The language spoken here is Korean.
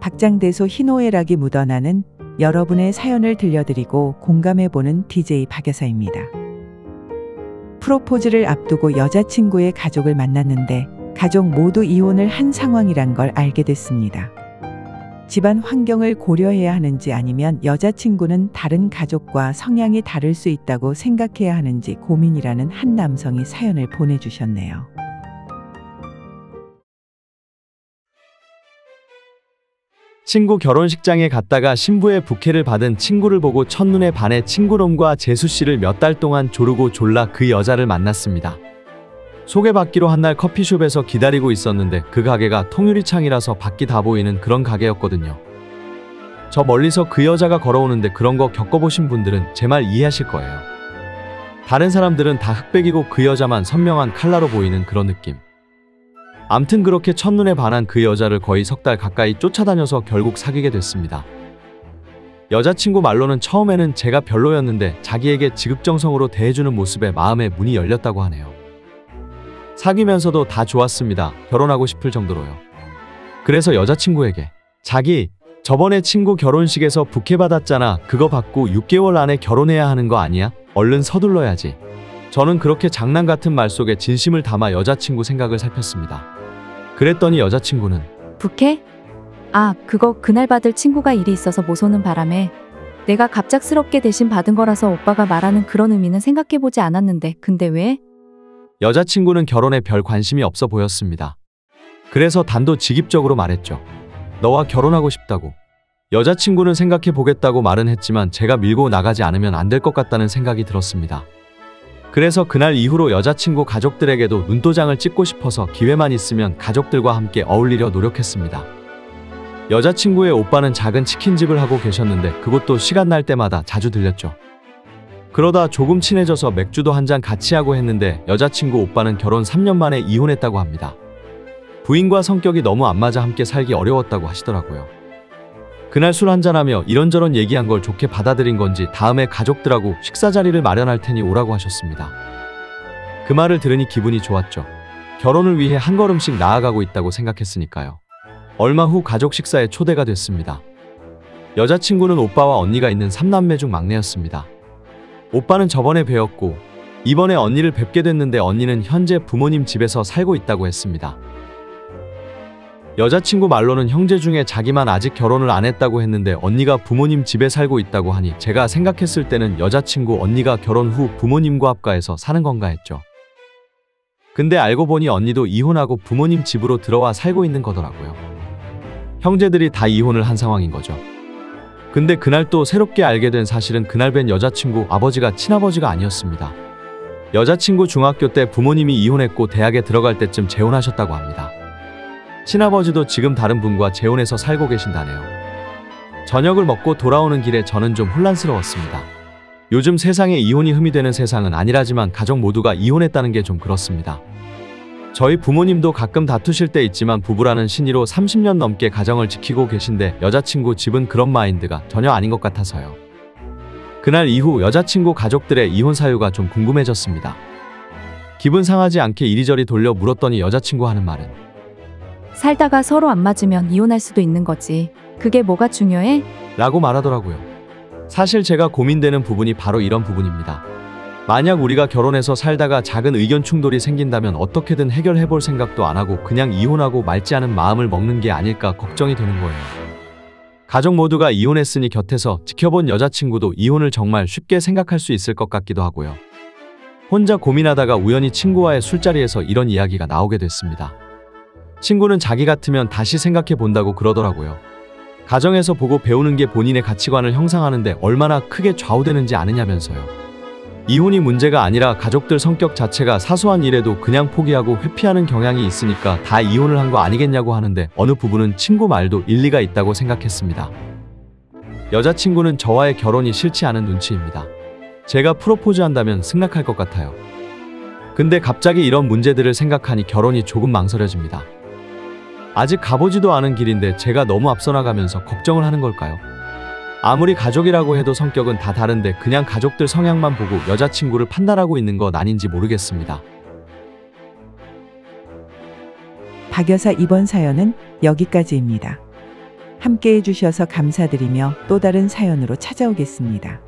박장대소 희노애락이 묻어나는 여러분의 사연을 들려드리고 공감해보는 DJ 박여사입니다. 프로포즈를 앞두고 여자친구의 가족을 만났는데 가족 모두 이혼을 한 상황이란 걸 알게 됐습니다. 집안 환경을 고려해야 하는지 아니면 여자친구는 다른 가족과 성향이 다를 수 있다고 생각해야 하는지 고민이라는 한 남성이 사연을 보내주셨네요. 친구 결혼식장에 갔다가 신부의 부케를 받은 친구를 보고 첫눈에 반해 친구놈과 재수씨를 몇 달 동안 조르고 졸라 그 여자를 만났습니다. 소개받기로 한 날 커피숍에서 기다리고 있었는데 그 가게가 통유리창이라서 밖이 다 보이는 그런 가게였거든요. 저 멀리서 그 여자가 걸어오는데 그런 거 겪어보신 분들은 제 말 이해하실 거예요. 다른 사람들은 다 흑백이고 그 여자만 선명한 칼라로 보이는 그런 느낌. 암튼 그렇게 첫눈에 반한 그 여자를 거의 석 달 가까이 쫓아다녀서 결국 사귀게 됐습니다. 여자친구 말로는 처음에는 제가 별로였는데 자기에게 지극정성으로 대해주는 모습에 마음의 문이 열렸다고 하네요. 사귀면서도 다 좋았습니다. 결혼하고 싶을 정도로요. 그래서 여자친구에게 자기 저번에 친구 결혼식에서 부케 받았잖아. 그거 받고 6개월 안에 결혼해야 하는 거 아니야? 얼른 서둘러야지. 저는 그렇게 장난 같은 말 속에 진심을 담아 여자친구 생각을 살폈습니다. 그랬더니 여자친구는 부케? 아, 그거 그날 받을 친구가 일이 있어서 못 오는 바람에 내가 갑작스럽게 대신 받은 거라서 오빠가 말하는 그런 의미는 생각해보지 않았는데 근데 왜? 여자친구는 결혼에 별 관심이 없어 보였습니다. 그래서 단도직입적으로 말했죠. 너와 결혼하고 싶다고. 여자친구는 생각해보겠다고 말은 했지만 제가 밀고 나가지 않으면 안 될 것 같다는 생각이 들었습니다. 그래서 그날 이후로 여자친구 가족들에게도 눈도장을 찍고 싶어서 기회만 있으면 가족들과 함께 어울리려 노력했습니다. 여자친구의 오빠는 작은 치킨집을 하고 계셨는데 그곳도 시간 날 때마다 자주 들렸죠. 그러다 조금 친해져서 맥주도 한잔 같이 하고 했는데 여자친구 오빠는 결혼 3년 만에 이혼했다고 합니다. 부인과 성격이 너무 안 맞아 함께 살기 어려웠다고 하시더라고요. 그날 술 한잔하며 이런저런 얘기한 걸 좋게 받아들인 건지 다음에 가족들하고 식사 자리를 마련할 테니 오라고 하셨습니다. 그 말을 들으니 기분이 좋았죠. 결혼을 위해 한 걸음씩 나아가고 있다고 생각했으니까요. 얼마 후 가족 식사에 초대가 됐습니다. 여자친구는 오빠와 언니가 있는 3남매 중 막내였습니다. 오빠는 저번에 뵈었고 이번에 언니를 뵙게 됐는데 언니는 현재 부모님 집에서 살고 있다고 했습니다. 여자친구 말로는 형제 중에 자기만 아직 결혼을 안 했다고 했는데 언니가 부모님 집에 살고 있다고 하니 제가 생각했을 때는 여자친구 언니가 결혼 후 부모님과 합가해서 사는 건가 했죠. 근데 알고 보니 언니도 이혼하고 부모님 집으로 들어와 살고 있는 거더라고요. 형제들이 다 이혼을 한 상황인 거죠. 근데 그날 또 새롭게 알게 된 사실은 그날 뵌 여자친구 아버지가 친아버지가 아니었습니다. 여자친구 중학교 때 부모님이 이혼했고 대학에 들어갈 때쯤 재혼하셨다고 합니다. 친아버지도 지금 다른 분과 재혼해서 살고 계신다네요. 저녁을 먹고 돌아오는 길에 저는 좀 혼란스러웠습니다. 요즘 세상에 이혼이 흠이 되는 세상은 아니라지만 가족 모두가 이혼했다는 게 좀 그렇습니다. 저희 부모님도 가끔 다투실 때 있지만 부부라는 신의로 30년 넘게 가정을 지키고 계신데 여자친구 집은 그런 마인드가 전혀 아닌 것 같아서요. 그날 이후 여자친구 가족들의 이혼 사유가 좀 궁금해졌습니다. 기분 상하지 않게 이리저리 돌려 물었더니 여자친구 하는 말은 살다가 서로 안 맞으면 이혼할 수도 있는 거지. 그게 뭐가 중요해? 라고 말하더라고요. 사실 제가 고민되는 부분이 바로 이런 부분입니다. 만약 우리가 결혼해서 살다가 작은 의견 충돌이 생긴다면 어떻게든 해결해 볼 생각도 안 하고 그냥 이혼하고 말지 않은 마음을 먹는 게 아닐까 걱정이 되는 거예요. 가족 모두가 이혼했으니 곁에서 지켜본 여자친구도 이혼을 정말 쉽게 생각할 수 있을 것 같기도 하고요. 혼자 고민하다가 우연히 친구와의 술자리에서 이런 이야기가 나오게 됐습니다. 친구는 자기 같으면 다시 생각해 본다고 그러더라고요. 가정에서 보고 배우는 게 본인의 가치관을 형성하는데 얼마나 크게 좌우되는지 아느냐면서요. 이혼이 문제가 아니라 가족들 성격 자체가 사소한 일에도 그냥 포기하고 회피하는 경향이 있으니까 다 이혼을 한 거 아니겠냐고 하는데 어느 부분은 친구 말도 일리가 있다고 생각했습니다. 여자친구는 저와의 결혼이 싫지 않은 눈치입니다. 제가 프로포즈한다면 승낙할 것 같아요. 근데 갑자기 이런 문제들을 생각하니 결혼이 조금 망설여집니다. 아직 가보지도 않은 길인데 제가 너무 앞서 나가면서 걱정을 하는 걸까요? 아무리 가족이라고 해도 성격은 다 다른데 그냥 가족들 성향만 보고 여자친구를 판단하고 있는 건 아닌지 모르겠습니다. 박여사 이번 사연은 여기까지입니다. 함께 해주셔서 감사드리며 또 다른 사연으로 찾아오겠습니다.